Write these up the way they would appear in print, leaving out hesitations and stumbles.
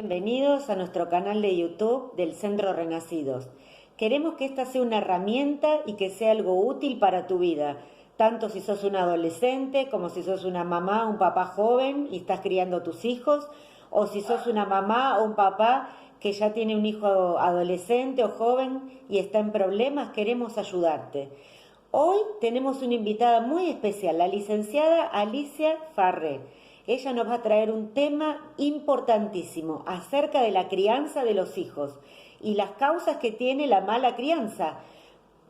bienvenidos a nuestro canal de YouTube del Centro Renacidos. Queremos que esta sea una herramienta y que sea algo útil para tu vida, tanto si sos un adolescente como si sos una mamá o un papá joven y estás criando tus hijos, o si sos una mamá o un papá que ya tiene un hijo adolescente o joven y está en problemas. Queremos ayudarte. Hoy tenemos una invitada muy especial, la licenciada Alicia Farré. Ella nos va a traer un tema importantísimo acerca de la crianza de los hijos y las causas que tiene la mala crianza,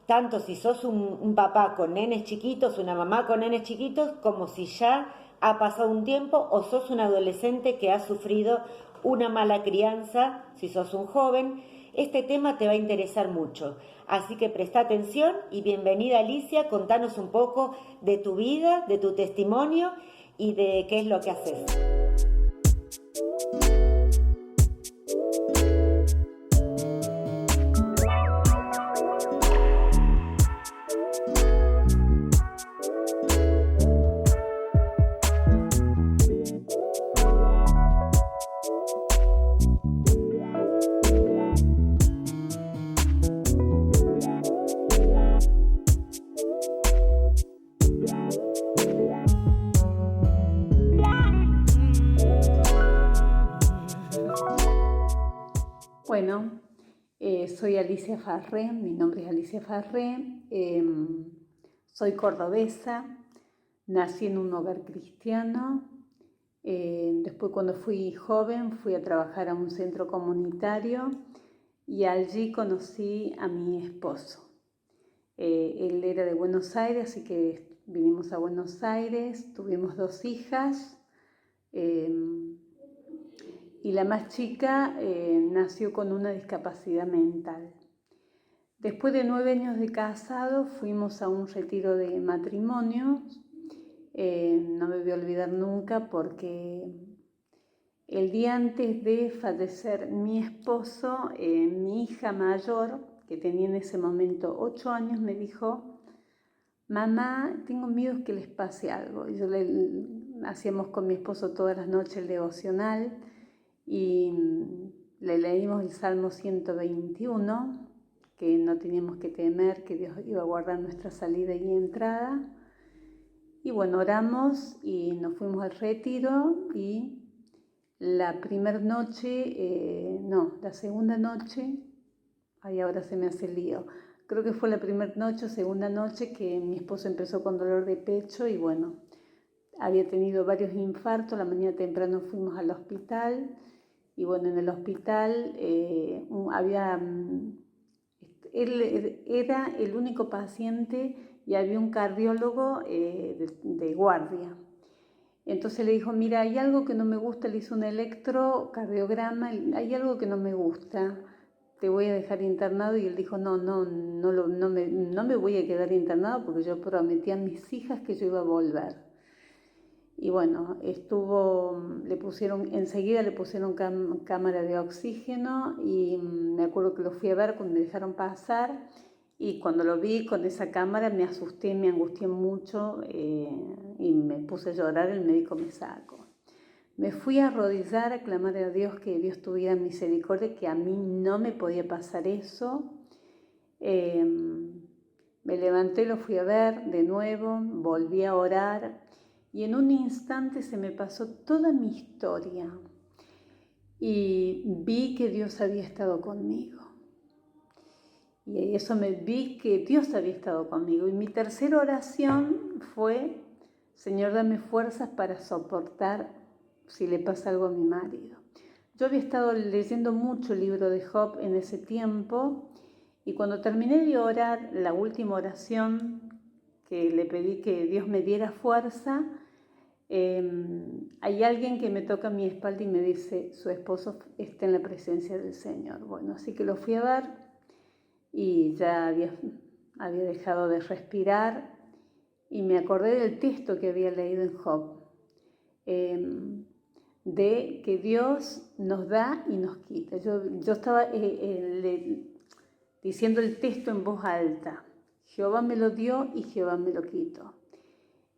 tanto si sos un papá con nenes chiquitos, una mamá con nenes chiquitos, como si ya ha pasado un tiempo o sos un adolescente que ha sufrido una mala crianza, si sos un joven. Este tema te va a interesar mucho, así que presta atención y bienvenida Alicia, contanos un poco de tu vida, de tu testimonio y de qué es lo que haces. Bueno, soy Alicia Farré, mi nombre es Alicia Farré, soy cordobesa, nací en un hogar cristiano, después cuando fui joven fui a trabajar a un centro comunitario y allí conocí a mi esposo. Él era de Buenos Aires, así que vinimos a Buenos Aires, tuvimos 2 hijas. Y la más chica nació con una discapacidad mental. Después de 9 años de casado fuimos a un retiro de matrimonios. No me voy a olvidar nunca porque el día antes de fallecer mi esposo, mi hija mayor, que tenía en ese momento 8 años, me dijo: mamá, tengo miedo que les pase algo. Y hacíamos con mi esposo todas las noches el devocional y le leímos el Salmo 121, que no teníamos que temer, que Dios iba a guardar nuestra salida y entrada. Y bueno, oramos y nos fuimos al retiro y la segunda noche, ahora se me hace el lío, creo que fue la primera noche o segunda noche que mi esposo empezó con dolor de pecho y bueno, había tenido varios infartos. La mañana temprano fuimos al hospital y bueno, en el hospital él era el único paciente y había un cardiólogo de guardia. Entonces le dijo: mira, hay algo que no me gusta, le hizo un electrocardiograma, hay algo que no me gusta, te voy a dejar internado. Y él dijo: no me voy a quedar internado porque yo prometí a mis hijas que yo iba a volver. Y bueno, enseguida le pusieron cámara de oxígeno y me acuerdo que lo fui a ver cuando me dejaron pasar y cuando lo vi con esa cámara me asusté, me angustié mucho y me puse a llorar. El médico me sacó. Me fui a arrodillar a clamar a Dios que Dios tuviera misericordia, que a mí no me podía pasar eso. Me levanté, lo fui a ver de nuevo, volví a orar. Y en un instante se me pasó toda mi historia y vi que Dios había estado conmigo. Y eso vi que Dios había estado conmigo. Y mi tercera oración fue: Señor, dame fuerzas para soportar si le pasa algo a mi marido. Yo había estado leyendo mucho el libro de Job en ese tiempo y cuando terminé de orar, la última oración que le pedí que Dios me diera fuerza, hay alguien que me toca mi espalda y me dice: su esposo está en la presencia del Señor. Bueno, así que lo fui a ver y ya había dejado de respirar y me acordé del texto que había leído en Job, de que Dios nos da y nos quita. Yo estaba diciendo el texto en voz alta: Jehová me lo dio y Jehová me lo quitó.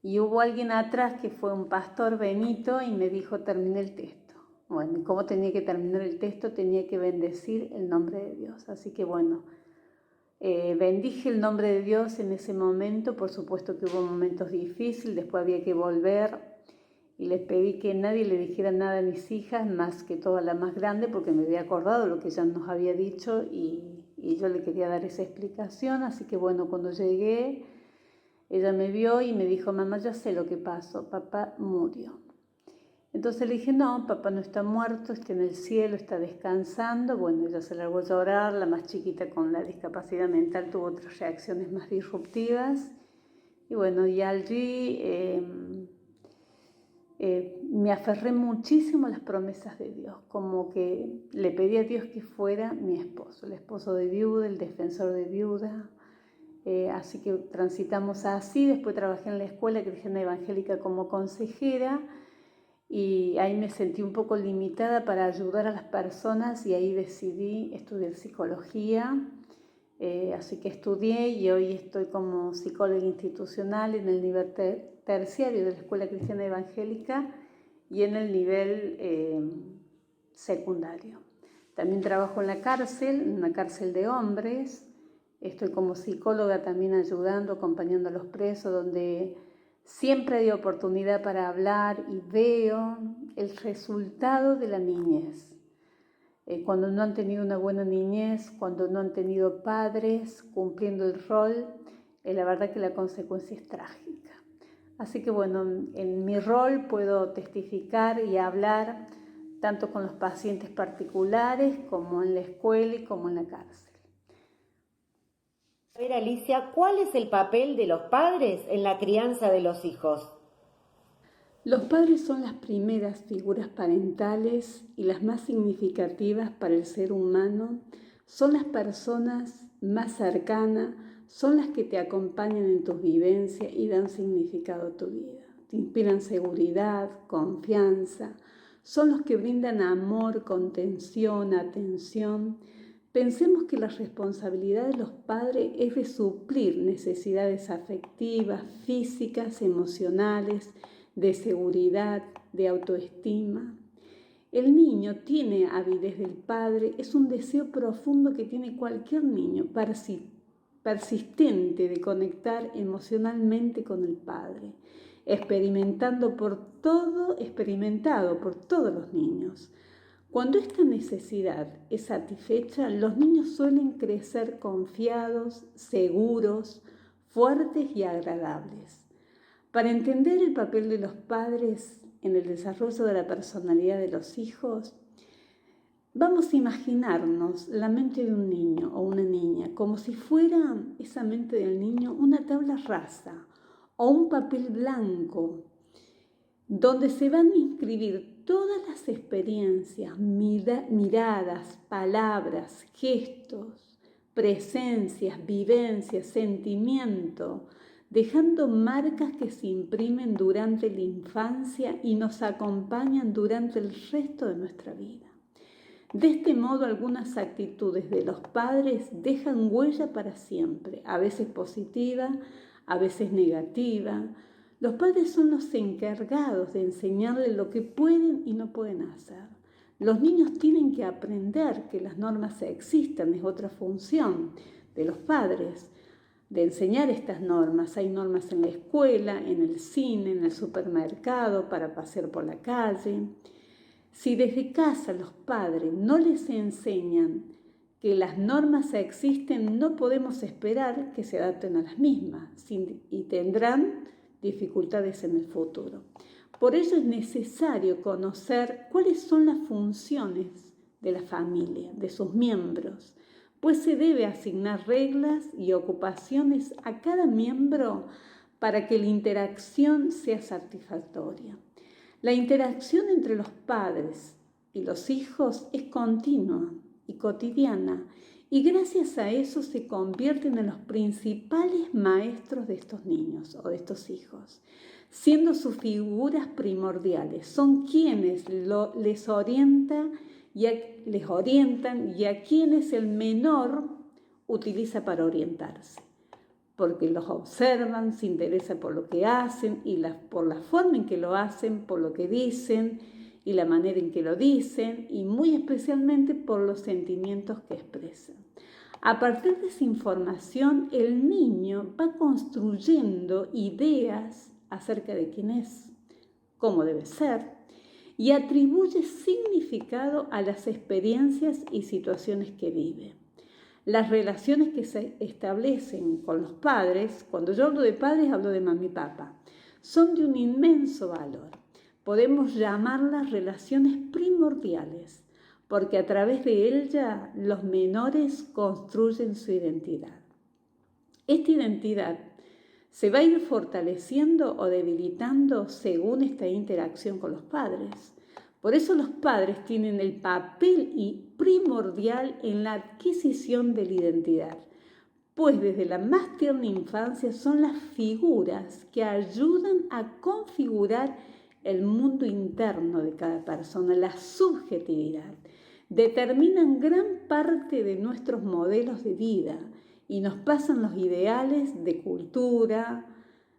Y hubo alguien atrás que fue un pastor Benito y me dijo: terminé el texto. Bueno, ¿y cómo tenía que terminar el texto? Tenía que bendecir el nombre de Dios. Así que bueno, bendije el nombre de Dios en ese momento. Por supuesto que hubo momentos difíciles, después había que volver y les pedí que nadie le dijera nada a mis hijas, más que todo a la más grande, porque me había acordado lo que ella nos había dicho y yo le quería dar esa explicación. Así que bueno, cuando llegué, ella me vio y me dijo: mamá, ya sé lo que pasó, papá murió. Entonces le dije: no, papá no está muerto, está en el cielo, está descansando. Bueno, ella se largó a llorar. La más chiquita, con la discapacidad mental, tuvo otras reacciones más disruptivas. Y bueno, y allí me aferré muchísimo a las promesas de Dios, como que le pedí a Dios que fuera mi esposo, el esposo de viuda, el defensor de viuda. Así que transitamos así. Después trabajé en la Escuela Cristiana Evangélica como consejera, y ahí me sentí un poco limitada para ayudar a las personas, y ahí decidí estudiar psicología. Así que estudié y hoy estoy como psicóloga institucional en el nivel terciario de la Escuela Cristiana Evangélica y en el nivel secundario. También trabajo en la cárcel, en una cárcel de hombres. Estoy como psicóloga también ayudando, acompañando a los presos, donde siempre hay oportunidad para hablar y veo el resultado de la niñez. Cuando no han tenido una buena niñez, cuando no han tenido padres cumpliendo el rol, la verdad que la consecuencia es trágica. Así que bueno, en mi rol puedo testificar y hablar tanto con los pacientes particulares como en la escuela y como en la cárcel. A ver, Alicia, ¿cuál es el papel de los padres en la crianza de los hijos? Los padres son las primeras figuras parentales y las más significativas para el ser humano. Son las personas más cercanas, son las que te acompañan en tus vivencias y dan significado a tu vida. Te inspiran seguridad, confianza, son los que brindan amor, contención, atención. Pensemos que la responsabilidad de los padres es de suplir necesidades afectivas, físicas, emocionales, de seguridad, de autoestima. El niño tiene avidez del padre, es un deseo profundo que tiene cualquier niño, persistente, de conectar emocionalmente con el padre, experimentado por todos los niños. Cuando esta necesidad es satisfecha, los niños suelen crecer confiados, seguros, fuertes y agradables. Para entender el papel de los padres en el desarrollo de la personalidad de los hijos, vamos a imaginarnos la mente de un niño o una niña como si fuera esa mente del niño una tabla rasa o un papel blanco donde se van a inscribir todas las experiencias, miradas, palabras, gestos, presencias, vivencias, sentimientos, dejando marcas que se imprimen durante la infancia y nos acompañan durante el resto de nuestra vida. De este modo, algunas actitudes de los padres dejan huella para siempre, a veces positiva, a veces negativa. Los padres son los encargados de enseñarles lo que pueden y no pueden hacer. Los niños tienen que aprender que las normas existen, es otra función de los padres, de enseñar estas normas. Hay normas en la escuela, en el cine, en el supermercado, para pasear por la calle. Si desde casa los padres no les enseñan que las normas existen, no podemos esperar que se adapten a las mismas y tendrán dificultades en el futuro. Por ello es necesario conocer cuáles son las funciones de la familia, de sus miembros, pues se debe asignar reglas y ocupaciones a cada miembro para que la interacción sea satisfactoria. La interacción entre los padres y los hijos es continua y cotidiana, y gracias a eso se convierten en los principales maestros de estos niños o de estos hijos, siendo sus figuras primordiales. Son quienes les orientan y a quienes el menor utiliza para orientarse, porque los observan, se interesa por lo que hacen y por la forma en que lo hacen, por lo que dicen, y la manera en que lo dicen y muy especialmente por los sentimientos que expresan. A partir de esa información, el niño va construyendo ideas acerca de quién es, cómo debe ser, y atribuye significado a las experiencias y situaciones que vive. Las relaciones que se establecen con los padres, cuando yo hablo de padres hablo de mamá y papá, son de un inmenso valor. Podemos llamarlas relaciones primordiales, porque a través de ellas los menores construyen su identidad. Esta identidad se va a ir fortaleciendo o debilitando según esta interacción con los padres. Por eso los padres tienen el papel primordial en la adquisición de la identidad, pues desde la más tierna infancia son las figuras que ayudan a configurar el mundo interno de cada persona, la subjetividad. Determinan gran parte de nuestros modelos de vida y nos pasan los ideales de cultura,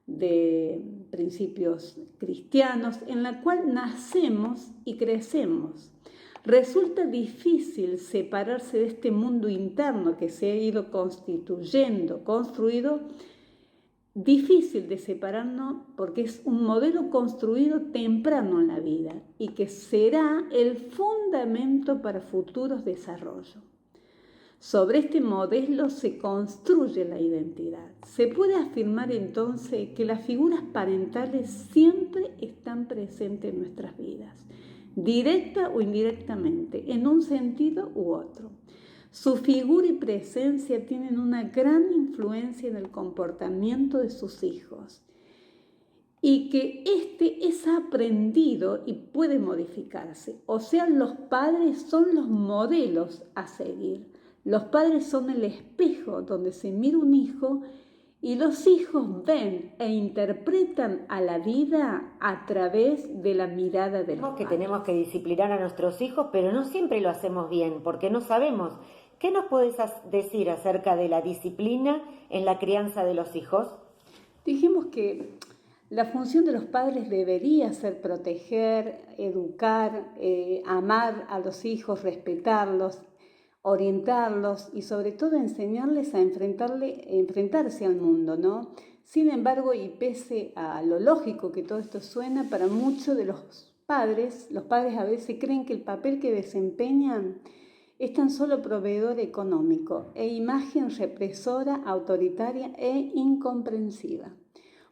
de principios cristianos, en la cual nacemos y crecemos. Resulta difícil separarse de este mundo interno que se ha ido constituyendo, construido, difícil de separarnos porque es un modelo construido temprano en la vida y que será el fundamento para futuros desarrollos. Sobre este modelo se construye la identidad. Se puede afirmar entonces que las figuras parentales siempre están presentes en nuestras vidas, directa o indirectamente, en un sentido u otro. Su figura y presencia tienen una gran influencia en el comportamiento de sus hijos y que este es aprendido y puede modificarse. O sea, los padres son los modelos a seguir. Los padres son el espejo donde se mira un hijo y los hijos ven e interpretan a la vida a través de la mirada de los padres. Tenemos que disciplinar a nuestros hijos, pero no siempre lo hacemos bien, porque no sabemos. ¿Qué nos podés decir acerca de la disciplina en la crianza de los hijos? Dijimos que la función de los padres debería ser proteger, educar, amar a los hijos, respetarlos, orientarlos y sobre todo enseñarles a enfrentarse al mundo, ¿no? Sin embargo, y pese a lo lógico que todo esto suena, para muchos de los padres a veces creen que el papel que desempeñan es tan solo proveedor económico e imagen represora, autoritaria e incomprensiva.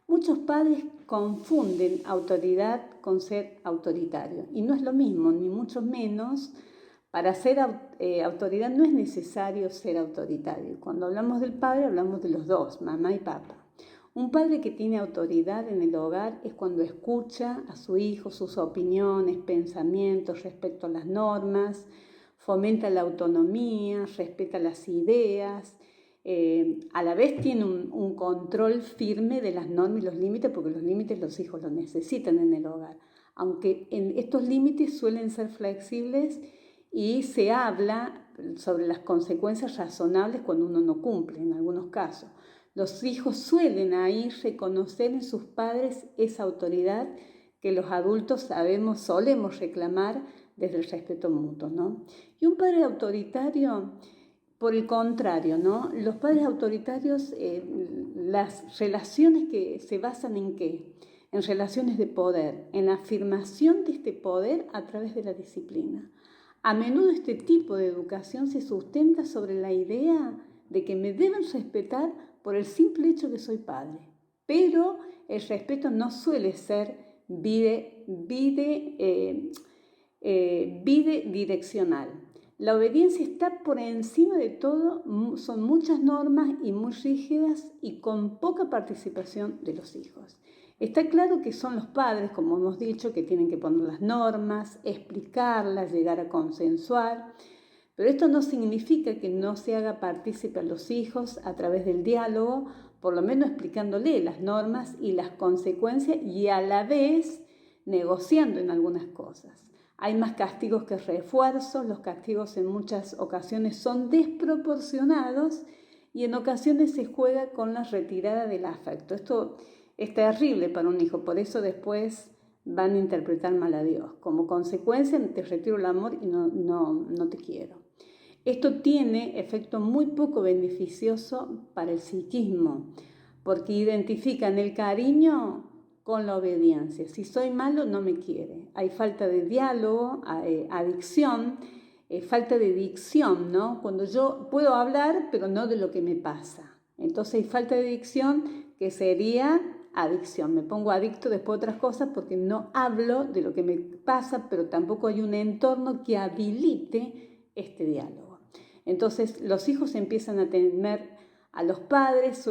Muchos padres confunden autoridad con ser autoritario y no es lo mismo, ni mucho menos. Para ser autoridad no es necesario ser autoritario. Cuando hablamos del padre, hablamos de los dos, mamá y papá. Un padre que tiene autoridad en el hogar es cuando escucha a su hijo, sus opiniones, pensamientos respecto a las normas, fomenta la autonomía, respeta las ideas, a la vez tiene un control firme de las normas y los límites, porque los límites los hijos los necesitan en el hogar. Aunque estos límites suelen ser flexibles y se habla sobre las consecuencias razonables cuando uno no cumple, en algunos casos. Los hijos suelen ahí reconocer en sus padres esa autoridad que los adultos solemos reclamar desde el respeto mutuo, ¿no? Y un padre autoritario, por el contrario, ¿no? Los padres autoritarios, las relaciones que se basan ¿en qué? En relaciones de poder, en la afirmación de este poder a través de la disciplina. A menudo este tipo de educación se sustenta sobre la idea de que me deben respetar por el simple hecho que soy padre. Pero el respeto no suele ser bidireccional. La obediencia está por encima de todo, son muchas normas y muy rígidas y con poca participación de los hijos. Está claro que son los padres, como hemos dicho, que tienen que poner las normas, explicarlas, llegar a consensuar, pero esto no significa que no se haga partícipe a los hijos a través del diálogo, por lo menos explicándole las normas y las consecuencias y a la vez negociando en algunas cosas. Hay más castigos que refuerzos, los castigos en muchas ocasiones son desproporcionados y en ocasiones se juega con la retirada del afecto. Esto es terrible para un hijo, por eso después van a interpretar mal a Dios. Como consecuencia, te retiro el amor y no te quiero. Esto tiene efecto muy poco beneficioso para el psiquismo, porque identifican el cariño con la obediencia. Si soy malo, no me quiere. Hay falta de diálogo, adicción, falta de dicción, ¿no? Cuando yo puedo hablar, pero no de lo que me pasa. Entonces hay falta de dicción, que sería adicción. Me pongo adicto después de otras cosas porque no hablo de lo que me pasa, pero tampoco hay un entorno que habilite este diálogo. Entonces los hijos empiezan a temer a los padres,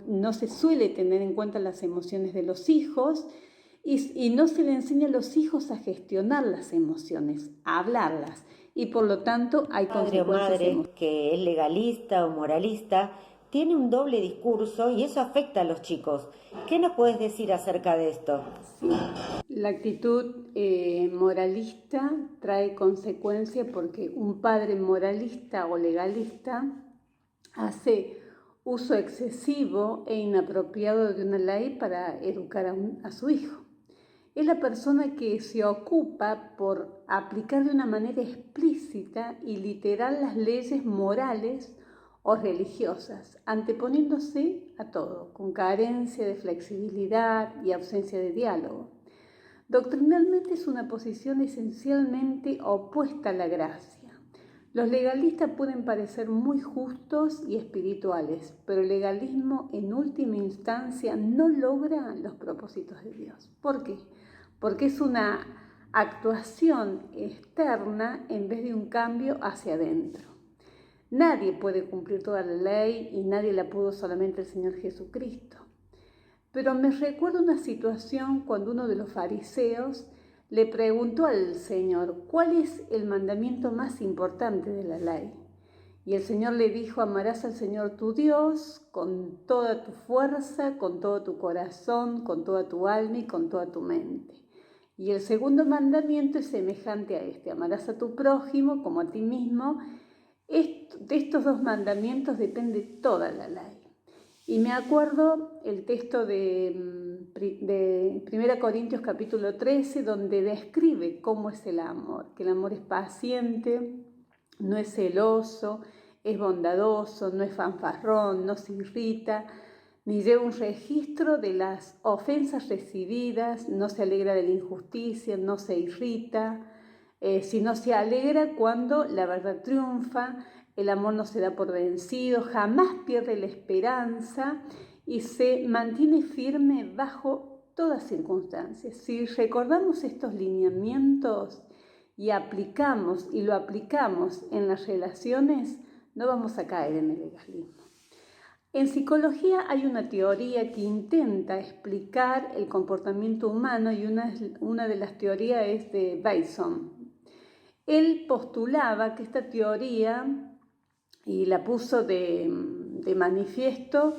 no se suele tener en cuenta las emociones de los hijos y no se le enseña a los hijos a gestionar las emociones, a hablarlas, y por lo tanto hay Padre o consecuencias. madre que es legalista o moralista tiene un doble discurso y eso afecta a los chicos. ¿Qué nos puedes decir acerca de esto? Sí. La actitud moralista trae consecuencias porque un padre moralista o legalista hace uso excesivo e inapropiado de una ley para educar a su hijo. Es la persona que se ocupa por aplicar de una manera explícita y literal las leyes morales o religiosas, anteponiéndose a todo, con carencia de flexibilidad y ausencia de diálogo. Doctrinalmente es una posición esencialmente opuesta a la gracia. Los legalistas pueden parecer muy justos y espirituales, pero el legalismo en última instancia no logra los propósitos de Dios. ¿Por qué? Porque es una actuación externa en vez de un cambio hacia adentro. Nadie puede cumplir toda la ley y nadie la pudo solamente el Señor Jesucristo. Pero me recuerdo una situación cuando uno de los fariseos le preguntó al Señor, ¿cuál es el mandamiento más importante de la ley? Y el Señor le dijo, amarás al Señor tu Dios con toda tu fuerza, con todo tu corazón, con toda tu alma y con toda tu mente. Y el segundo mandamiento es semejante a este, amarás a tu prójimo como a ti mismo. De estos dos mandamientos depende toda la ley. Y me acuerdo el texto de 1 Corintios capítulo 13, donde describe cómo es el amor, que el amor es paciente, no es celoso, es bondadoso, no es fanfarrón, no se irrita, ni lleva un registro de las ofensas recibidas, no se alegra de la injusticia, no se irrita, sino se alegra cuando la verdad triunfa. El amor no se da por vencido, jamás pierde la esperanza y se mantiene firme bajo todas circunstancias. Si recordamos estos lineamientos y lo aplicamos en las relaciones, no vamos a caer en el legalismo. En psicología hay una teoría que intenta explicar el comportamiento humano y una de las teorías es de Bayson. Él postulaba que esta teoría, y la puso de manifiesto,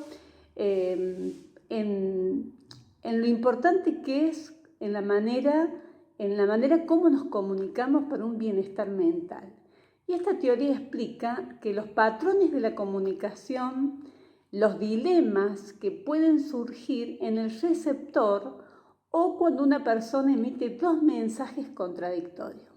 en lo importante que es en la manera como nos comunicamos para un bienestar mental. Y esta teoría explica que los patrones de la comunicación, los dilemas que pueden surgir en el receptor o cuando una persona emite dos mensajes contradictorios.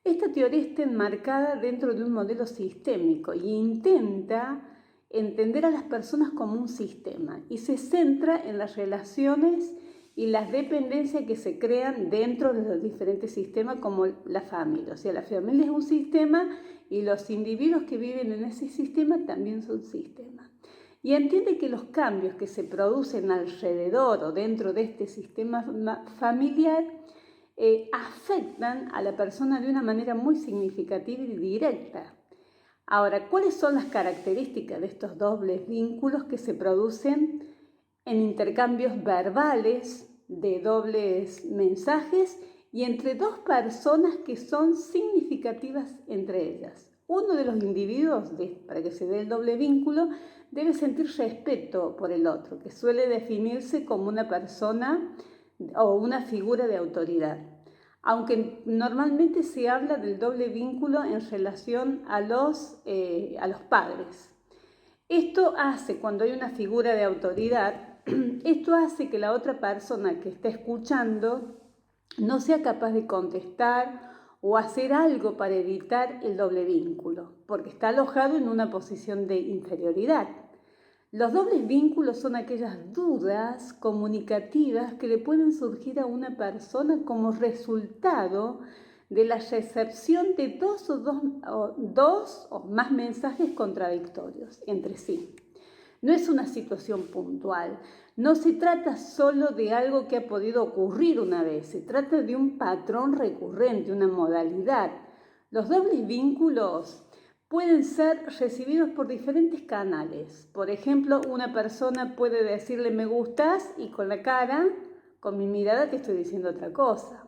Esta teoría está enmarcada dentro de un modelo sistémico y intenta entender a las personas como un sistema y se centra en las relaciones y las dependencias que se crean dentro de los diferentes sistemas como la familia. O sea, la familia es un sistema y los individuos que viven en ese sistema también son sistemas. Y entiende que los cambios que se producen alrededor o dentro de este sistema familiar afectan a la persona de una manera muy significativa y directa. Ahora, ¿cuáles son las características de estos dobles vínculos que se producen en intercambios verbales de dobles mensajes y entre dos personas que son significativas entre ellas? Uno de los individuos, para que se dé el doble vínculo, debe sentir respeto por el otro, que suele definirse como una persona o una figura de autoridad, aunque normalmente se habla del doble vínculo en relación a los padres. Esto hace, cuando hay una figura de autoridad, esto hace que la otra persona que está escuchando no sea capaz de contestar o hacer algo para evitar el doble vínculo, porque está alojado en una posición de inferioridad. Los dobles vínculos son aquellas dudas comunicativas que le pueden surgir a una persona como resultado de la recepción de dos o más mensajes contradictorios entre sí. No es una situación puntual, no se trata solo de algo que ha podido ocurrir una vez, se trata de un patrón recurrente, una modalidad. Los dobles vínculos pueden ser recibidos por diferentes canales. Por ejemplo, una persona puede decirle me gustas y con la cara, con mi mirada te estoy diciendo otra cosa.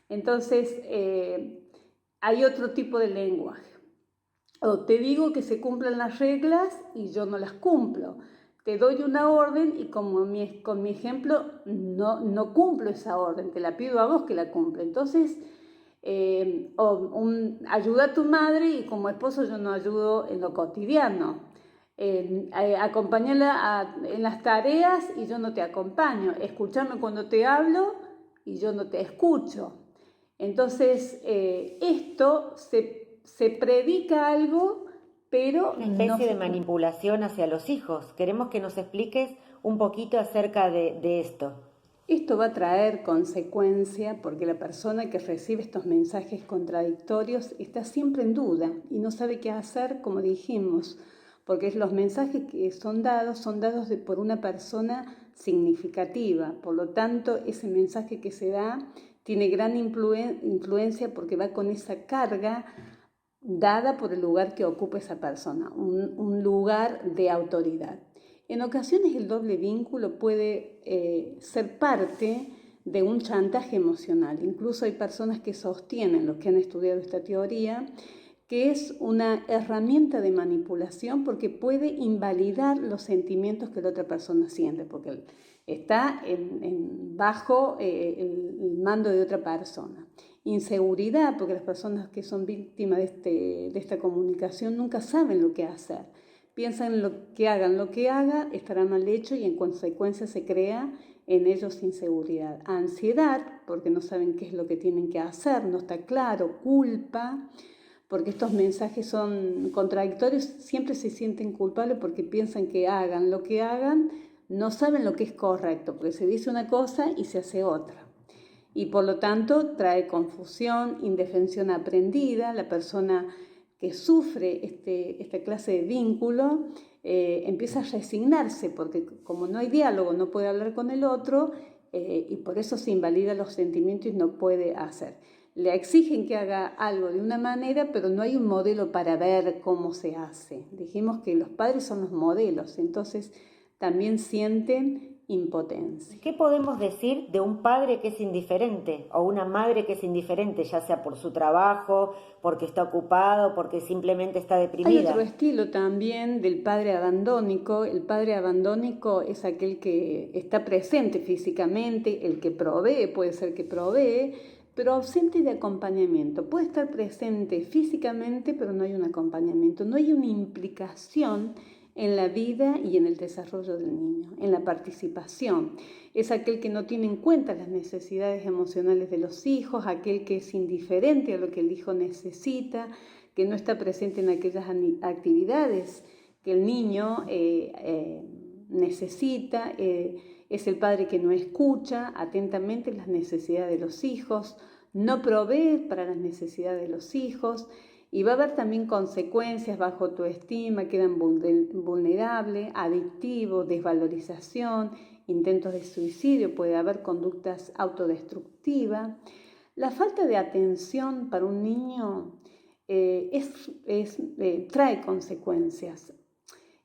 Entonces, hay otro tipo de lenguaje. O te digo que se cumplan las reglas y yo no las cumplo. Te doy una orden y con mi ejemplo no cumplo esa orden, te la pido a vos que la cumpla. Entonces, ayuda a tu madre y como esposo yo no ayudo en lo cotidiano. Acompáñala en las tareas y yo no te acompaño. Escúchame cuando te hablo y yo no te escucho. Entonces, esto se predica algo, pero una especie de manipulación hacia los hijos. Queremos que nos expliques un poquito acerca de esto. Esto va a traer consecuencia porque la persona que recibe estos mensajes contradictorios está siempre en duda y no sabe qué hacer, como dijimos, porque los mensajes que son dados por una persona significativa. Por lo tanto, ese mensaje que se da tiene gran influencia porque va con esa carga dada por el lugar que ocupa esa persona, un lugar de autoridad. En ocasiones el doble vínculo puede ser parte de un chantaje emocional. Incluso hay personas que sostienen, los que han estudiado esta teoría, que es una herramienta de manipulación porque puede invalidar los sentimientos que la otra persona siente, porque está bajo el mando de otra persona. Inseguridad, porque las personas que son víctimas de esta comunicación nunca saben lo que hacer. Piensan lo que haga estará mal hecho y en consecuencia se crea en ellos inseguridad. Ansiedad, porque no saben qué es lo que tienen que hacer, no está claro. Culpa, porque estos mensajes son contradictorios, siempre se sienten culpables porque piensan que hagan lo que hagan, no saben lo que es correcto, porque se dice una cosa y se hace otra. Y por lo tanto trae confusión, indefensión aprendida. La persona que sufre esta clase de vínculo empieza a resignarse porque como no hay diálogo, no puede hablar con el otro y por eso se invalida los sentimientos y no puede hacer. Le exigen que haga algo de una manera, pero no hay un modelo para ver cómo se hace. Dijimos que los padres son los modelos, entonces también sienten impotencia. ¿Qué podemos decir de un padre que es indiferente o una madre que es indiferente, ya sea por su trabajo, porque está ocupado, porque simplemente está deprimida? Hay otro estilo también del padre abandónico. El padre abandónico es aquel que está presente físicamente, el que provee, puede ser que provee, pero ausente de acompañamiento. Puede estar presente físicamente, pero no hay un acompañamiento, no hay una implicación en la vida y en el desarrollo del niño, en la participación. Es aquel que no tiene en cuenta las necesidades emocionales de los hijos, aquel que es indiferente a lo que el hijo necesita, que no está presente en aquellas actividades que el niño necesita. Es el padre que no escucha atentamente las necesidades de los hijos, no provee para las necesidades de los hijos. Y va a haber también consecuencias, bajo autoestima, quedan vulnerables, adictivos, desvalorización, intentos de suicidio, puede haber conductas autodestructivas. La falta de atención para un niño trae consecuencias.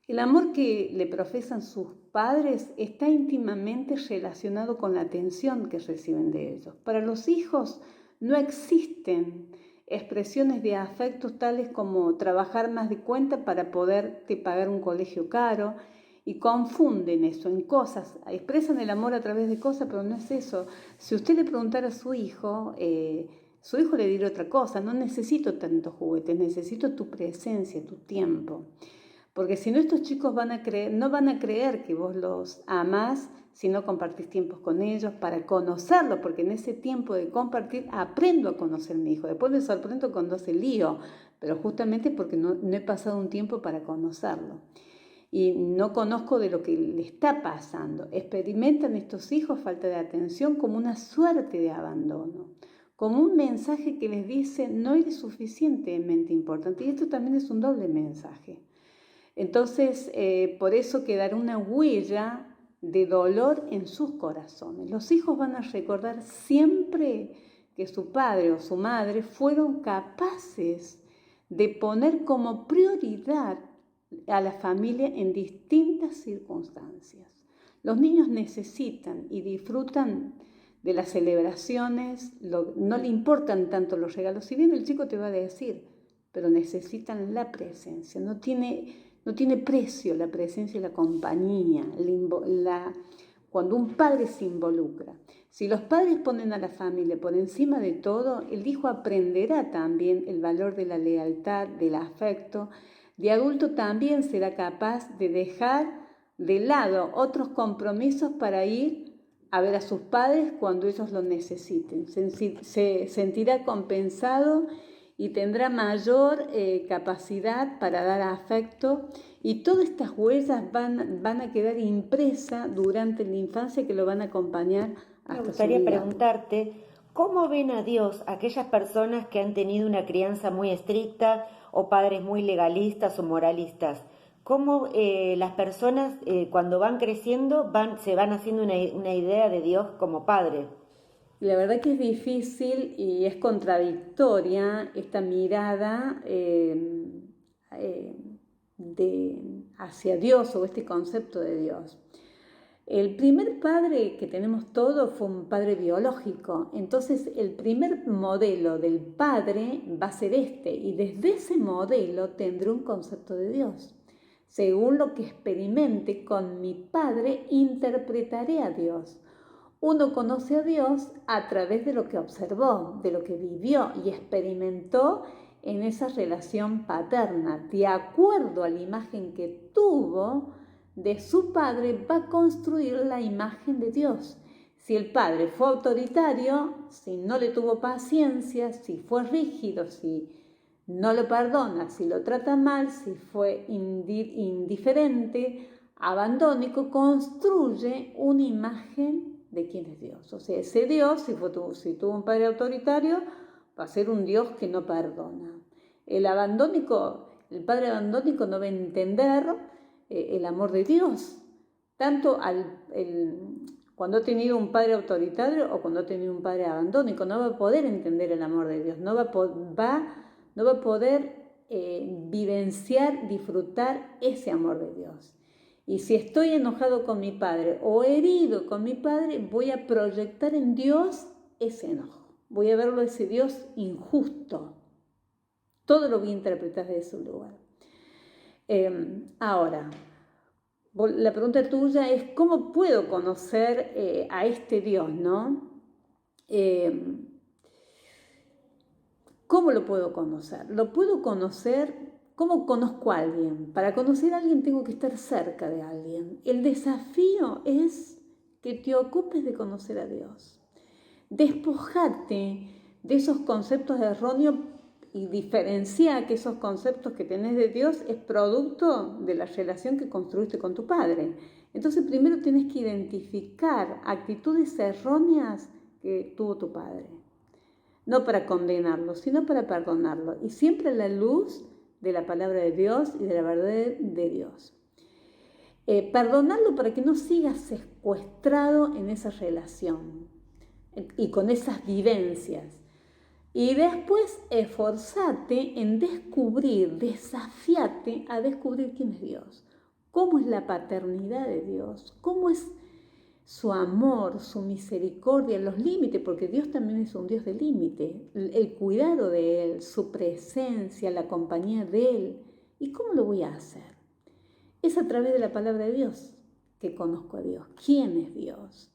El amor que le profesan sus padres está íntimamente relacionado con la atención que reciben de ellos. Para los hijos no existen expresiones de afectos tales como trabajar más de cuenta para poderte pagar un colegio caro y confunden eso en cosas, expresan el amor a través de cosas, pero no es eso. Si usted le preguntara a su hijo le diría otra cosa: no necesito tantos juguetes, necesito tu presencia, tu tiempo. Porque si no, estos chicos no van a creer que vos los amás si no compartís tiempos con ellos para conocerlos, porque en ese tiempo de compartir aprendo a conocer a mi hijo. Después me sorprendo cuando hace lío, pero justamente porque no he pasado un tiempo para conocerlo. Y no conozco de lo que le está pasando. Experimentan estos hijos falta de atención como una suerte de abandono, como un mensaje que les dice no eres suficientemente importante. Y esto también es un doble mensaje. Entonces, por eso quedará una huella de dolor en sus corazones. Los hijos van a recordar siempre que su padre o su madre fueron capaces de poner como prioridad a la familia en distintas circunstancias. Los niños necesitan y disfrutan de las celebraciones, no le importan tanto los regalos, si bien el chico te va a decir, pero necesitan la presencia, no tiene precio la presencia y la compañía, cuando un padre se involucra. Si los padres ponen a la familia por encima de todo, el hijo aprenderá también el valor de la lealtad, del afecto. De adulto también será capaz de dejar de lado otros compromisos para ir a ver a sus padres cuando ellos lo necesiten. Se sentirá compensado y tendrá mayor capacidad para dar afecto, y todas estas huellas van a quedar impresas durante la infancia, que lo van a acompañar hasta su vida. Me gustaría preguntarte, ¿cómo ven a Dios aquellas personas que han tenido una crianza muy estricta o padres muy legalistas o moralistas? ¿Cómo las personas cuando van creciendo se van haciendo una idea de Dios como padre? La verdad que es difícil y es contradictoria esta mirada hacia Dios, o este concepto de Dios. El primer padre que tenemos todos fue un padre biológico, entonces el primer modelo del padre va a ser este, y desde ese modelo tendré un concepto de Dios. Según lo que experimente con mi padre, interpretaré a Dios. Uno conoce a Dios a través de lo que observó, de lo que vivió y experimentó en esa relación paterna. De acuerdo a la imagen que tuvo de su padre, va a construir la imagen de Dios. Si el padre fue autoritario, si no le tuvo paciencia, si fue rígido, si no lo perdona, si lo trata mal, si fue indiferente, abandónico, construye una imagen de quién es Dios. O sea, ese Dios, si tuvo un padre autoritario, va a ser un Dios que no perdona. El padre abandónico no va a entender el amor de Dios, tanto cuando ha tenido un padre autoritario o cuando ha tenido un padre abandónico. No va a poder entender el amor de Dios, no va a poder vivenciar, disfrutar ese amor de Dios. Y si estoy enojado con mi padre o herido con mi padre, voy a proyectar en Dios ese enojo. Voy a verlo, ese Dios injusto. Todo lo voy a interpretar desde su lugar. Ahora, la pregunta tuya es, ¿cómo puedo conocer a este Dios, no? ¿Cómo lo puedo conocer? Lo puedo conocer. ¿Cómo conozco a alguien? Para conocer a alguien tengo que estar cerca de alguien. El desafío es que te ocupes de conocer a Dios. Despojate de esos conceptos erróneos y diferenciar que esos conceptos que tenés de Dios es producto de la relación que construiste con tu padre. Entonces primero tenés que identificar actitudes erróneas que tuvo tu padre. No para condenarlo, sino para perdonarlo. Y siempre a la luz de la palabra de Dios y de la verdad de Dios. Perdonarlo para que no sigas secuestrado en esa relación y con esas vivencias. Y después esforzate en desafiate a descubrir quién es Dios, cómo es la paternidad de Dios, cómo es su amor, su misericordia, los límites, porque Dios también es un Dios de límite, el cuidado de Él, su presencia, la compañía de Él. ¿Y cómo lo voy a hacer? Es a través de la palabra de Dios que conozco a Dios. ¿Quién es Dios?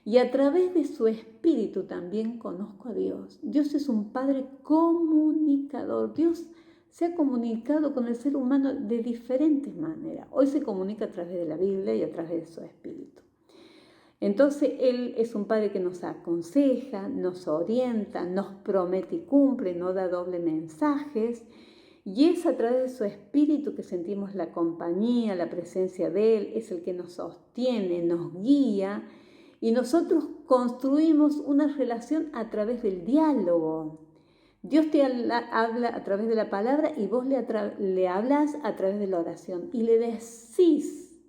Y a través de su Espíritu también conozco a Dios. Dios es un Padre comunicador. Dios se ha comunicado con el ser humano de diferentes maneras. Hoy se comunica a través de la Biblia y a través de su espíritu. Entonces Él es un Padre que nos aconseja, nos orienta, nos promete y cumple, no da doble mensajes. Y es a través de su espíritu que sentimos la compañía, la presencia de Él, es el que nos sostiene, nos guía. Y nosotros construimos una relación a través del diálogo. Dios te habla a través de la palabra y vos le hablas a través de la oración. Y le decís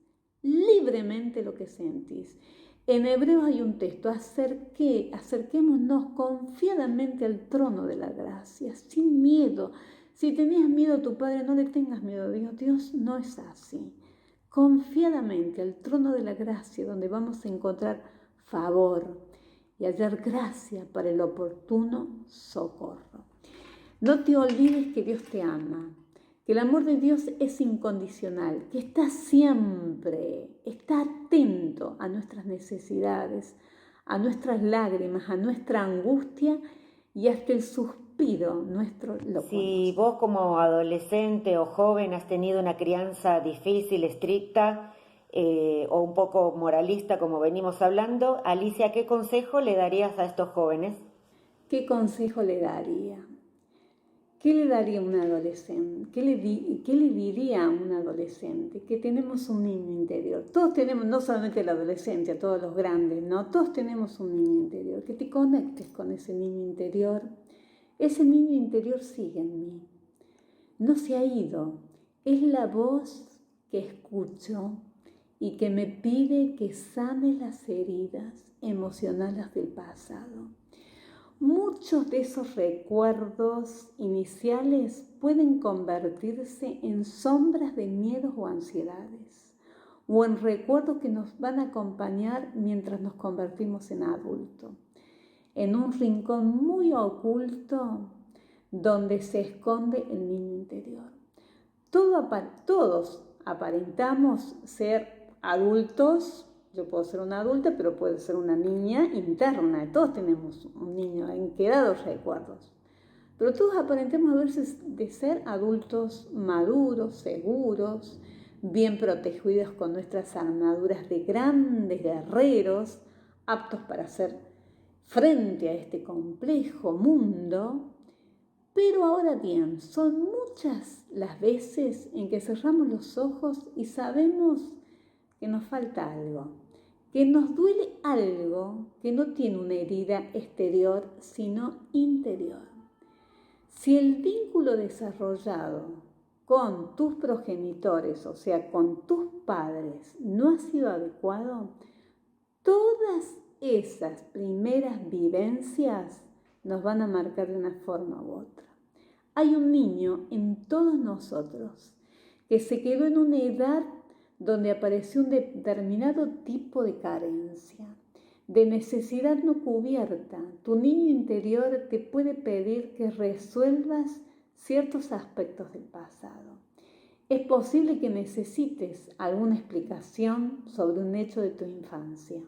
libremente lo que sentís. En Hebreos hay un texto: acerquémonos confiadamente al trono de la gracia, sin miedo. Si tenías miedo a tu Padre, no le tengas miedo a Dios. Dios no es así. Confiadamente al trono de la gracia, donde vamos a encontrar favor y hallar gracia para el oportuno socorro. No te olvides que Dios te ama, que el amor de Dios es incondicional, que está siempre, está atento a nuestras necesidades, a nuestras lágrimas, a nuestra angustia y hasta el suspiro nuestro lo conoce. Si vos como adolescente o joven has tenido una crianza difícil, estricta o un poco moralista, como venimos hablando, Alicia, ¿qué consejo le darías a estos jóvenes? ¿Qué consejo le daría? ¿Qué le daría a un adolescente? ¿Qué le diría a un adolescente? Que tenemos un niño interior. Todos tenemos, no solamente el adolescente, a todos los grandes, ¿no? Todos tenemos un niño interior. Que te conectes con ese niño interior. Ese niño interior sigue en mí. No se ha ido. Es la voz que escucho y que me pide que sane las heridas emocionales del pasado. Muchos de esos recuerdos iniciales pueden convertirse en sombras de miedos o ansiedades, o en recuerdos que nos van a acompañar mientras nos convertimos en adultos, en un rincón muy oculto donde se esconde el niño interior. Todos aparentamos ser adultos. Yo puedo ser una adulta, pero puede ser una niña interna. Todos tenemos un niño en que da los recuerdos. Pero todos aparentamos a veces de ser adultos maduros, seguros, bien protegidos con nuestras armaduras de grandes guerreros, aptos para hacer frente a este complejo mundo. Pero ahora bien, son muchas las veces en que cerramos los ojos y sabemos que nos falta algo, que nos duele algo que no tiene una herida exterior, sino interior. Si el vínculo desarrollado con tus progenitores, o sea, con tus padres, no ha sido adecuado, todas esas primeras vivencias nos van a marcar de una forma u otra. Hay un niño en todos nosotros que se quedó en una edad donde apareció un determinado tipo de carencia, de necesidad no cubierta. Tu niño interior te puede pedir que resuelvas ciertos aspectos del pasado. Es posible que necesites alguna explicación sobre un hecho de tu infancia,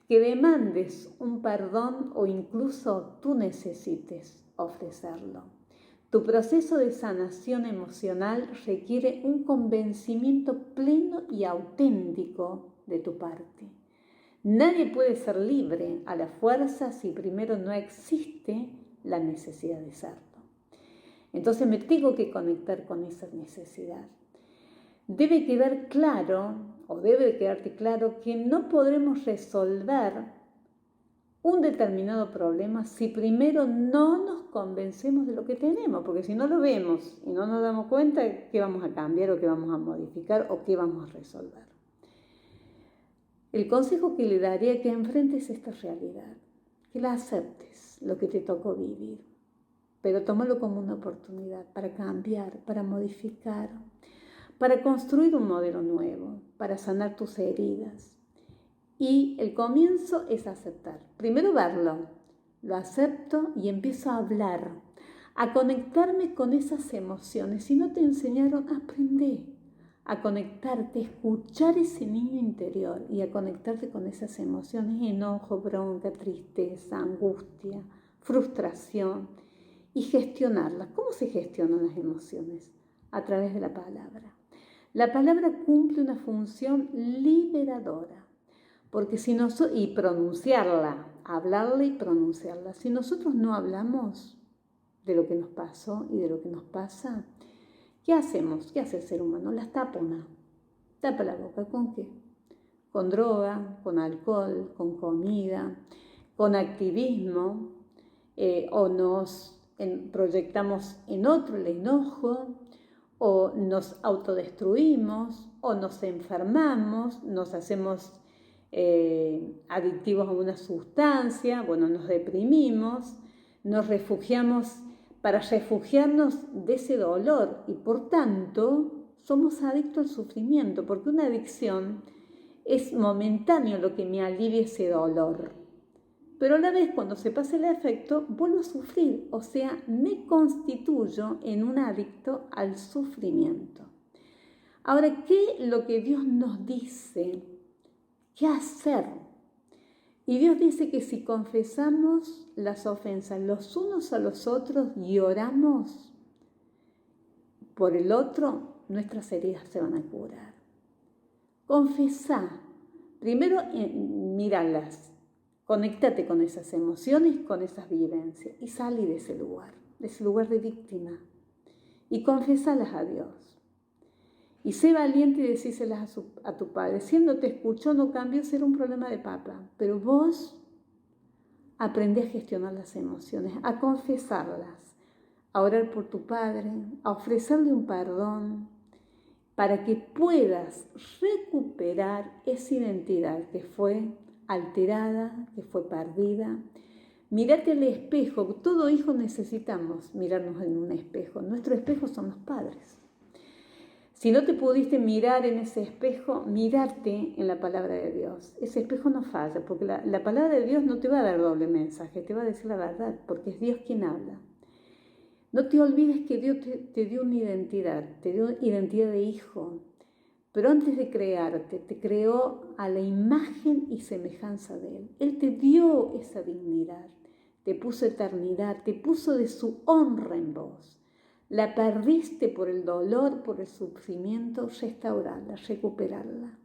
que demandes un perdón o incluso tú necesites ofrecerlo. Tu proceso de sanación emocional requiere un convencimiento pleno y auténtico de tu parte. Nadie puede ser libre a la fuerza si primero no existe la necesidad de serlo. Entonces me tengo que conectar con esa necesidad. Debe quedarte claro que no podremos resolver un determinado problema si primero no nos convencemos de lo que tenemos, porque si no lo vemos y no nos damos cuenta, ¿qué vamos a cambiar o qué vamos a modificar o qué vamos a resolver? El consejo que le daría es que enfrentes esta realidad, que la aceptes, lo que te tocó vivir, pero tómalo como una oportunidad para cambiar, para modificar, para construir un modelo nuevo, para sanar tus heridas. Y el comienzo es aceptar. Primero verlo, lo acepto y empiezo a hablar, a conectarme con esas emociones. Si no te enseñaron, aprende a conectarte, a escuchar ese niño interior y a conectarte con esas emociones, enojo, bronca, tristeza, angustia, frustración. y gestionarlas. ¿Cómo se gestionan las emociones? A través de la palabra. La palabra cumple una función liberadora, porque y pronunciarla, hablarla y pronunciarla. Si nosotros no hablamos de lo que nos pasó y de lo que nos pasa, ¿qué hacemos? ¿Qué hace el ser humano? Las tapa una. Tapa la boca. ¿Con qué? Con droga, con alcohol, con comida, con activismo, o proyectamos en otro el enojo, o nos autodestruimos, o nos enfermamos, nos hacemos adictivos a una sustancia, nos deprimimos, nos refugiamos para refugiarnos de ese dolor y por tanto somos adictos al sufrimiento, porque una adicción es momentáneo lo que me alivia ese dolor. Pero a la vez, cuando se pasa el efecto, vuelvo a sufrir, o sea, me constituyo en un adicto al sufrimiento. Ahora, ¿qué es lo que Dios nos dice? ¿Qué hacer? Y Dios dice que si confesamos las ofensas los unos a los otros y oramos por el otro, nuestras heridas se van a curar. Confesá. Primero, míralas. Conéctate con esas emociones, con esas vivencias y salí de ese lugar de víctima y confésalas a Dios. Y sé valiente y decíselas a tu padre. Si él no te escuchó, no cambió, será un problema de papá. Pero vos aprendí a gestionar las emociones, a confesarlas, a orar por tu padre, a ofrecerle un perdón, para que puedas recuperar esa identidad que fue alterada, que fue perdida. Mírate al espejo. Todo hijo necesitamos mirarnos en un espejo. Nuestro espejo son los padres. Si no te pudiste mirar en ese espejo, mirarte en la palabra de Dios. Ese espejo no falla, porque la palabra de Dios no te va a dar doble mensaje, te va a decir la verdad, porque es Dios quien habla. No te olvides que Dios te dio una identidad, te dio identidad de hijo. Pero antes de crearte, te creó a la imagen y semejanza de Él. Él te dio esa dignidad, te puso eternidad, te puso de su honra en vos. La perdiste por el dolor, por el sufrimiento, restaurarla, recuperarla.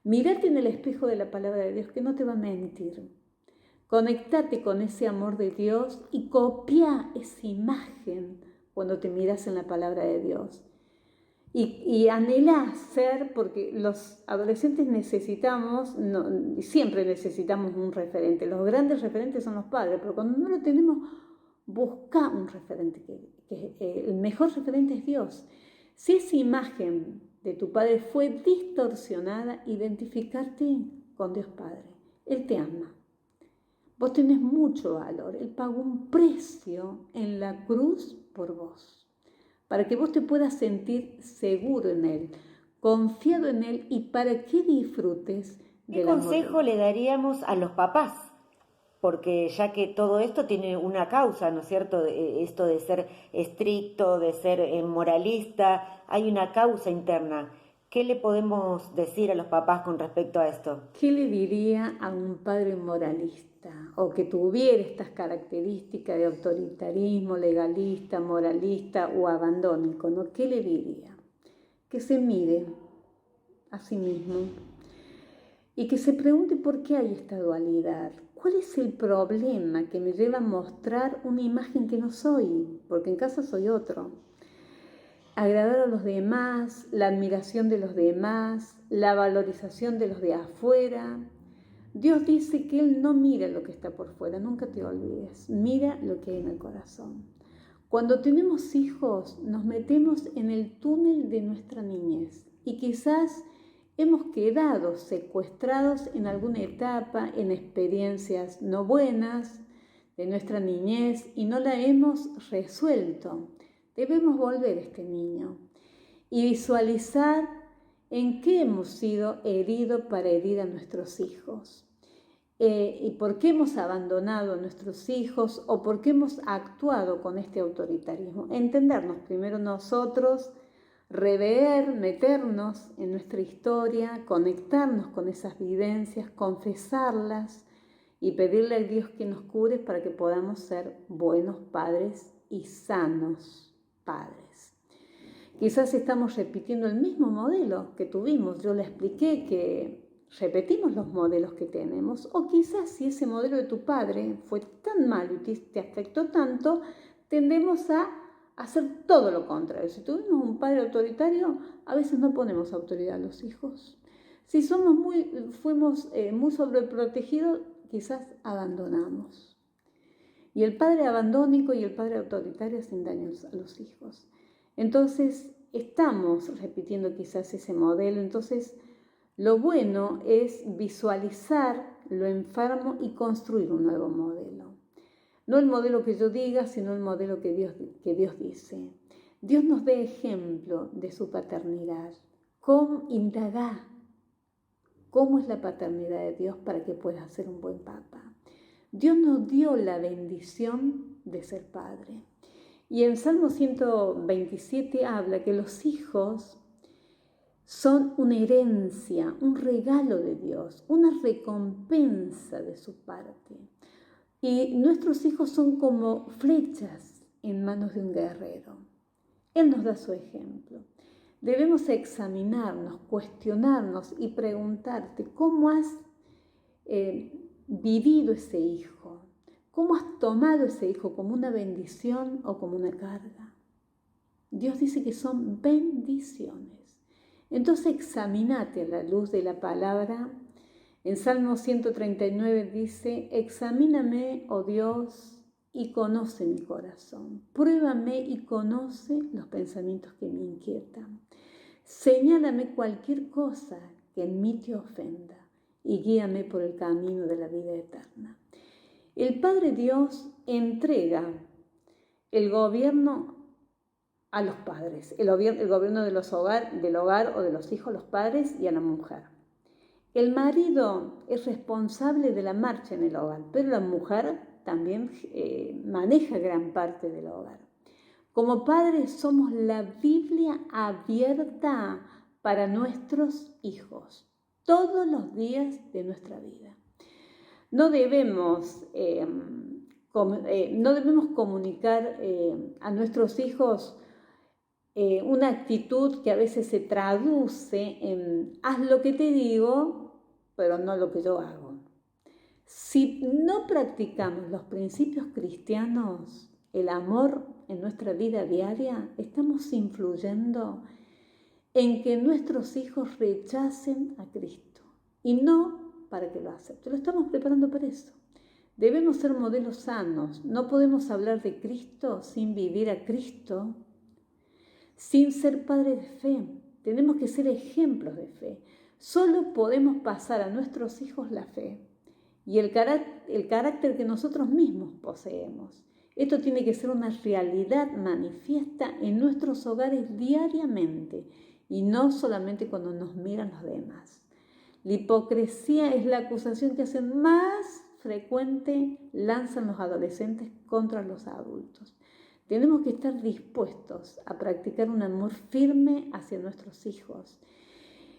Mírate en el espejo de la palabra de Dios, que no te va a mentir. Conectate con ese amor de Dios y copia esa imagen cuando te miras en la palabra de Dios. Y anhelá ser, porque los adolescentes siempre necesitamos un referente. Los grandes referentes son los padres, pero cuando no lo tenemos, busca un referente, que el mejor referente es Dios. Si esa imagen de tu padre fue distorsionada, identificarte con Dios Padre. Él te ama. Vos tenés mucho valor. Él pagó un precio en la cruz por vos, para que vos te puedas sentir seguro en Él, confiado en Él y para que disfrutes del amor. ¿Qué consejo le daríamos a los papás? Porque ya que todo esto tiene una causa, ¿no es cierto? Esto de ser estricto, de ser moralista, hay una causa interna. ¿Qué le podemos decir a los papás con respecto a esto? ¿Qué le diría a un padre moralista o que tuviera estas características de autoritarismo, legalista, moralista o abandónico, ¿no? ¿Qué le diría? Que se mire a sí mismo y que se pregunte por qué hay esta dualidad. ¿Cuál es el problema que me lleva a mostrar una imagen que no soy? Porque en casa soy otro. Agradar a los demás, la admiración de los demás, la valorización de los de afuera. Dios dice que Él no mira lo que está por fuera, nunca te olvides, mira lo que hay en el corazón. Cuando tenemos hijos, nos metemos en el túnel de nuestra niñez y quizás hemos quedado secuestrados en alguna etapa, en experiencias no buenas de nuestra niñez y no la hemos resuelto. Debemos volver a este niño y visualizar en qué hemos sido heridos para herir a nuestros hijos. Y por qué hemos abandonado a nuestros hijos o por qué hemos actuado con este autoritarismo. Entendernos primero nosotros, rever, meternos en nuestra historia, conectarnos con esas vivencias, confesarlas y pedirle a Dios que nos cure para que podamos ser buenos padres y sanos padres. Quizás estamos repitiendo el mismo modelo que tuvimos. Yo le expliqué que repetimos los modelos que tenemos, o quizás si ese modelo de tu padre fue tan malo y te afectó tanto, tendemos a hacer todo lo contrario. Si tuvimos un padre autoritario, a veces no ponemos autoridad a los hijos. Si fuimos muy sobreprotegidos, quizás abandonamos. Y el padre abandónico y el padre autoritario hacen daño a los hijos. Entonces, estamos repitiendo quizás ese modelo. Entonces, lo bueno es visualizar lo enfermo y construir un nuevo modelo. No el modelo que yo diga, sino el modelo que Dios dice. Dios nos da ejemplo de su paternidad. Indaga cómo es la paternidad de Dios para que puedas ser un buen papá. Dios nos dio la bendición de ser padre. Y en Salmo 127 habla que los hijos son una herencia, un regalo de Dios, una recompensa de su parte. Y nuestros hijos son como flechas en manos de un guerrero. Él nos da su ejemplo. Debemos examinarnos, cuestionarnos y preguntarte cómo has vivido ese hijo, cómo has tomado ese hijo como una bendición o como una carga. Dios dice que son bendiciones. Entonces examínate a la luz de la palabra. En Salmo 139 dice: examíname, oh Dios, y conoce mi corazón. Pruébame y conoce los pensamientos que me inquietan. Señálame cualquier cosa que en mí te ofenda y guíame por el camino de la vida eterna. El Padre Dios entrega el gobierno a los padres, el gobierno del hogar o de los hijos, los padres y a la mujer. El marido es responsable de la marcha en el hogar, pero la mujer también maneja gran parte del hogar. Como padres somos la Biblia abierta para nuestros hijos, todos los días de nuestra vida. No debemos comunicar a nuestros hijos una actitud que a veces se traduce en haz lo que te digo, pero no lo que yo hago. Si no practicamos los principios cristianos, el amor en nuestra vida diaria, estamos influyendo en que nuestros hijos rechacen a Cristo y no para que lo acepten. Lo estamos preparando para eso. Debemos ser modelos sanos. No podemos hablar de Cristo sin vivir a Cristo, sin ser padres de fe. Tenemos que ser ejemplos de fe. Solo podemos pasar a nuestros hijos la fe y el carácter que nosotros mismos poseemos. Esto tiene que ser una realidad manifiesta en nuestros hogares diariamente y no solamente cuando nos miran los demás. La hipocresía es la acusación que hacen más frecuente lanzan los adolescentes contra los adultos. Tenemos que estar dispuestos a practicar un amor firme hacia nuestros hijos.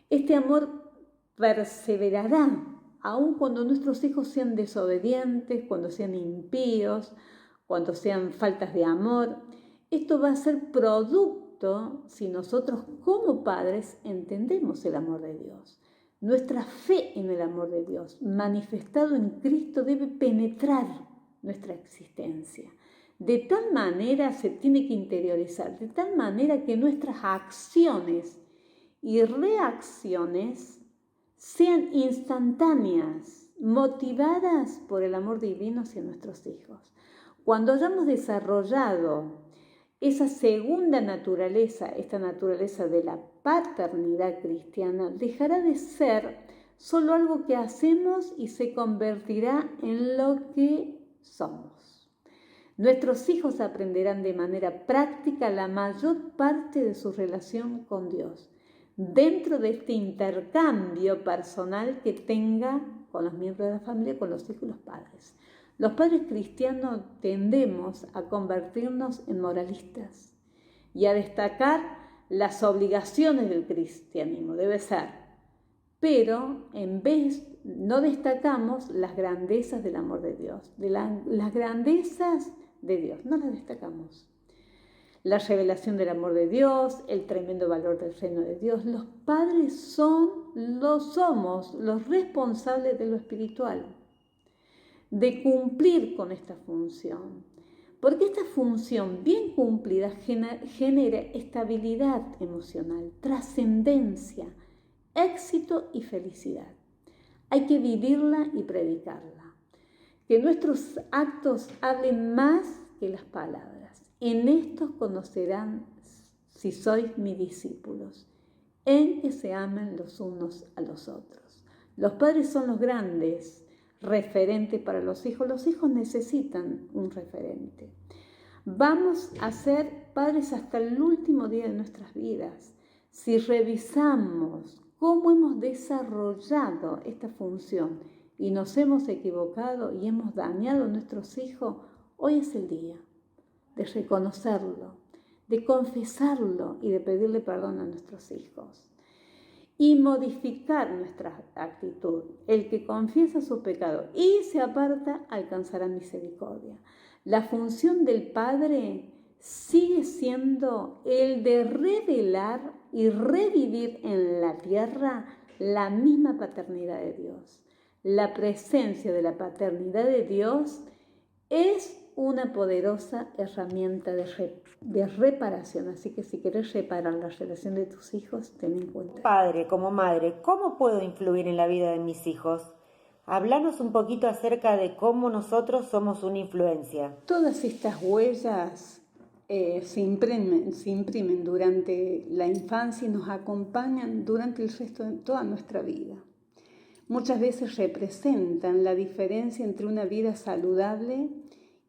Este amor perseverará aun cuando nuestros hijos sean desobedientes, cuando sean impíos, cuando sean faltas de amor. Esto va a ser producto si nosotros como padres entendemos el amor de Dios. Nuestra fe en el amor de Dios manifestado en Cristo debe penetrar nuestra existencia. De tal manera se tiene que interiorizar, de tal manera que nuestras acciones y reacciones sean instantáneas, motivadas por el amor divino hacia nuestros hijos. Cuando hayamos desarrollado esa segunda naturaleza, esta naturaleza de la paternidad cristiana, dejará de ser solo algo que hacemos y se convertirá en lo que somos. Nuestros hijos aprenderán de manera práctica la mayor parte de su relación con Dios, dentro de este intercambio personal que tenga con los miembros de la familia, con los hijos y los padres. Los padres cristianos tendemos a convertirnos en moralistas y a destacar las obligaciones del cristianismo, debe ser. Pero en vez no destacamos las grandezas del amor de Dios, las grandezas de Dios, no las destacamos. La revelación del amor de Dios, el tremendo valor del reino de Dios. Los padres somos los responsables de lo espiritual, de cumplir con esta función. Porque esta función bien cumplida genera estabilidad emocional, trascendencia, éxito y felicidad. Hay que vivirla y predicarla. Que nuestros actos hablen más que las palabras. En esto conocerán si sois mis discípulos, en que se amen los unos a los otros. Los padres son los grandes referentes para los hijos. Los hijos necesitan un referente. Vamos a ser padres hasta el último día de nuestras vidas. Si revisamos cómo hemos desarrollado esta función y nos hemos equivocado y hemos dañado a nuestros hijos, hoy es el día de reconocerlo, de confesarlo y de pedirle perdón a nuestros hijos. Y modificar nuestra actitud. El que confiesa su pecado y se aparta alcanzará misericordia. La función del Padre sigue siendo el de revelar y revivir en la tierra la misma paternidad de Dios. La presencia de la paternidad de Dios es una poderosa herramienta de reparación. Así que si querés reparar la relación de tus hijos, ten en cuenta. Padre, como madre, ¿cómo puedo influir en la vida de mis hijos? Háblanos un poquito acerca de cómo nosotros somos una influencia. Todas estas huellas se imprimen durante la infancia y nos acompañan durante el resto de toda nuestra vida. Muchas veces representan la diferencia entre una vida saludable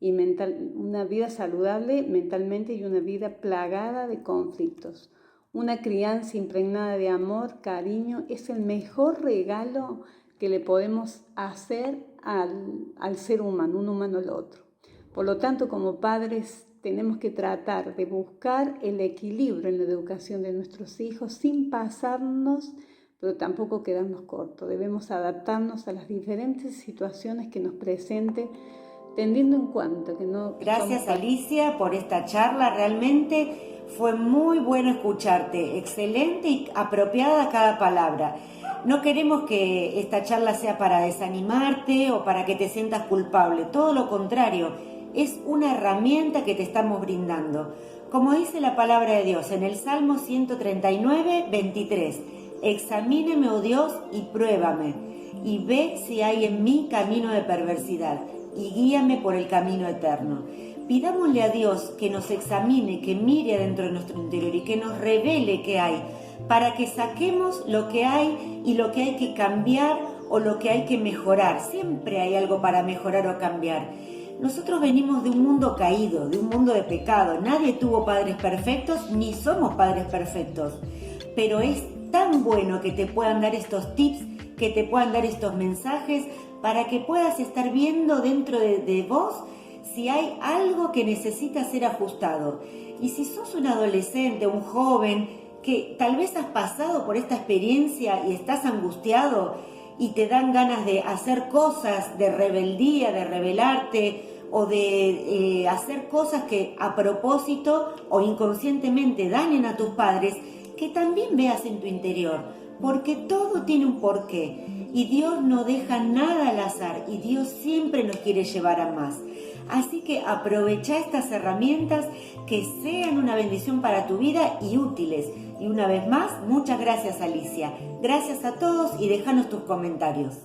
una vida saludable mentalmente y una vida plagada de conflictos. Una crianza impregnada de amor, cariño, es el mejor regalo que le podemos hacer al ser humano, un humano al otro. Por lo tanto, como padres, tenemos que tratar de buscar el equilibrio en la educación de nuestros hijos sin pasarnos, pero tampoco quedarnos cortos. Debemos adaptarnos a las diferentes situaciones que nos presenten, teniendo en cuenta que no... Gracias, Alicia, por esta charla. Realmente fue muy bueno escucharte. Excelente y apropiada cada palabra. No queremos que esta charla sea para desanimarte o para que te sientas culpable. Todo lo contrario, es una herramienta que te estamos brindando. Como dice la palabra de Dios en el Salmo 139, 23. Examíneme, oh Dios, y pruébame, y ve si hay en mí camino de perversidad, y guíame por el camino eterno. Pidámosle a Dios que nos examine, que mire adentro de nuestro interior y que nos revele qué hay, para que saquemos lo que hay y lo que hay que cambiar o lo que hay que mejorar. Siempre hay algo para mejorar o cambiar. Nosotros venimos de un mundo caído, de un mundo de pecado. Nadie tuvo padres perfectos, ni somos padres perfectos. Pero es tan bueno que te puedan dar estos tips, que te puedan dar estos mensajes, para que puedas estar viendo dentro de vos si hay algo que necesita ser ajustado. Y si sos un adolescente, un joven, que tal vez has pasado por esta experiencia y estás angustiado y te dan ganas de hacer cosas de rebeldía, de rebelarte o de hacer cosas que a propósito o inconscientemente dañen a tus padres, que también veas en tu interior, porque todo tiene un porqué. Y Dios no deja nada al azar y Dios siempre nos quiere llevar a más. Así que aprovecha estas herramientas que sean una bendición para tu vida y útiles. Y una vez más, muchas gracias, Alicia. Gracias a todos y déjanos tus comentarios.